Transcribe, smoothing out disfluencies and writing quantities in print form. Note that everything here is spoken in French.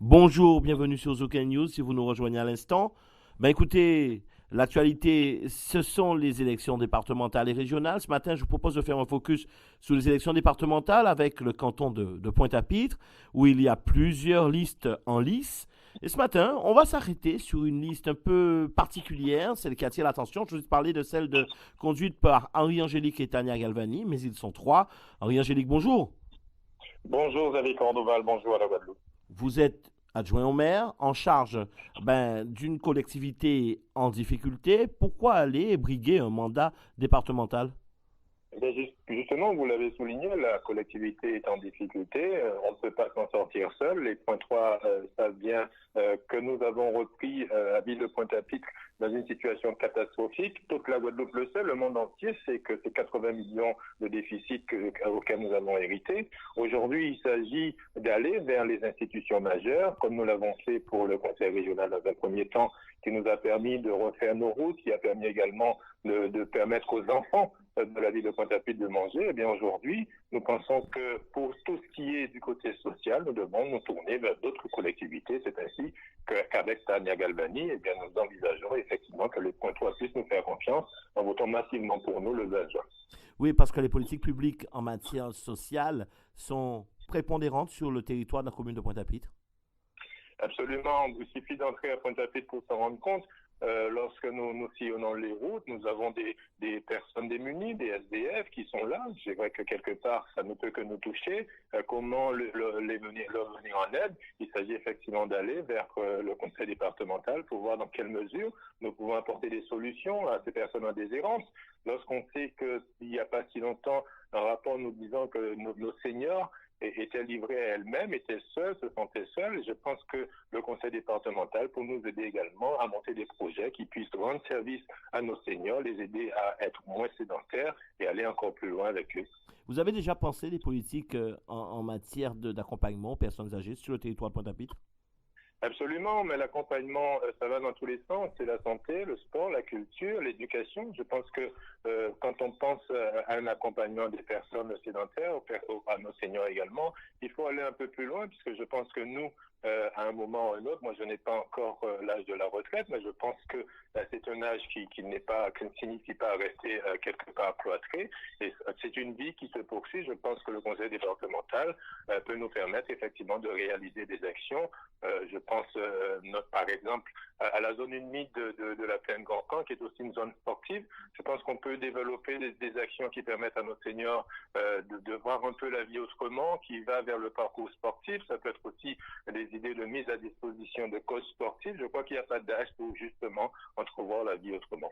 Bonjour, bienvenue sur Zoka News si vous nous rejoignez à l'instant. Écoutez, l'actualité, ce sont les élections départementales et régionales. Ce matin, je vous propose de faire un focus sur les élections départementales avec le canton de Pointe-à-Pitre, où il y a plusieurs listes en lice. Et ce matin, on va s'arrêter sur une liste un peu particulière, celle qui attire l'attention. Je vais parler de celle conduite par Henri-Angélique et Tania Galvani, mais ils sont trois. Henri-Angélique, bonjour. Bonjour Xavier Cordoval, bonjour à la Guadeloupe. Vous êtes adjoint au maire en charge d'une collectivité en difficulté. Pourquoi aller briguer un mandat départemental? Justement, vous l'avez souligné, la collectivité est en difficulté. On ne peut pas s'en sortir seul. Les points 3 savent bien que nous avons repris la ville de Pointe-à-Pitre dans une situation catastrophique. Toute la Guadeloupe le sait, le monde entier sait que c'est 80 millions de déficit auxquels nous avons hérité. Aujourd'hui, il s'agit d'aller vers les institutions majeures, comme nous l'avons fait pour le Conseil régional dans un premier temps, qui nous a permis de refaire nos routes, qui a permis également de permettre aux enfants de la ville de Pointe-à-Pitre de manger. Eh bien, aujourd'hui, nous pensons que pour tout ce qui est du côté social, nous devons nous tourner vers d'autres collectivités. C'est ainsi qu'avec Tania Galvani, eh bien, nous envisageons effectivement que les points 3 puissent nous faire confiance en votant massivement pour nous le 20 juin. Oui, parce que les politiques publiques en matière sociale sont prépondérantes sur le territoire de la commune de Pointe-à-Pitre. Absolument. Il suffit d'entrer à Pointe-à-Pitre pour s'en rendre compte. Lorsque nous sillonnons les routes, nous avons des personnes démunies, des SDF qui sont là. C'est vrai que quelque part, ça ne peut que nous toucher. Comment leur venir en aide? Il s'agit effectivement d'aller vers le conseil départemental pour voir dans quelle mesure nous pouvons apporter des solutions à ces personnes en déshérence. Lorsqu'on sait qu'il n'y a pas si longtemps un rapport nous disant que nos seniors étaient livrées à elles-mêmes, étaient seules, se sentaient seules. Je pense que le conseil départemental peut nous aider également à monter des projets qui puissent rendre service à nos seniors, les aider à être moins sédentaires et aller encore plus loin avec eux. Vous avez déjà pensé des politiques en matière d'accompagnement aux personnes âgées sur le territoire de Pointe-à-Pitre? Absolument, mais l'accompagnement, ça va dans tous les sens. C'est la santé, le sport, la culture, l'éducation. Je pense que quand on pense à un accompagnement des personnes sédentaires, à nos seniors également, il faut aller un peu plus loin puisque je pense que nous, à un moment ou à un autre, moi je n'ai pas encore l'âge de la retraite, mais je pense que c'est un âge qui ne signifie pas rester quelque part cloîtré. Et c'est une vie qui se poursuit. Je pense que le conseil départemental peut nous permettre effectivement de réaliser des actions. Je pense par exemple à la zone humide de la plaine Grand-Camp, qui est aussi une zone sportive. Je pense qu'on peut développer des actions qui permettent à nos seniors de voir un peu la vie autrement, qui va vers le parcours sportif. Ça peut être aussi des idées de mise à disposition de causes sportives. Je crois qu'il n'y a pas d'âge pour justement entrevoir la vie autrement.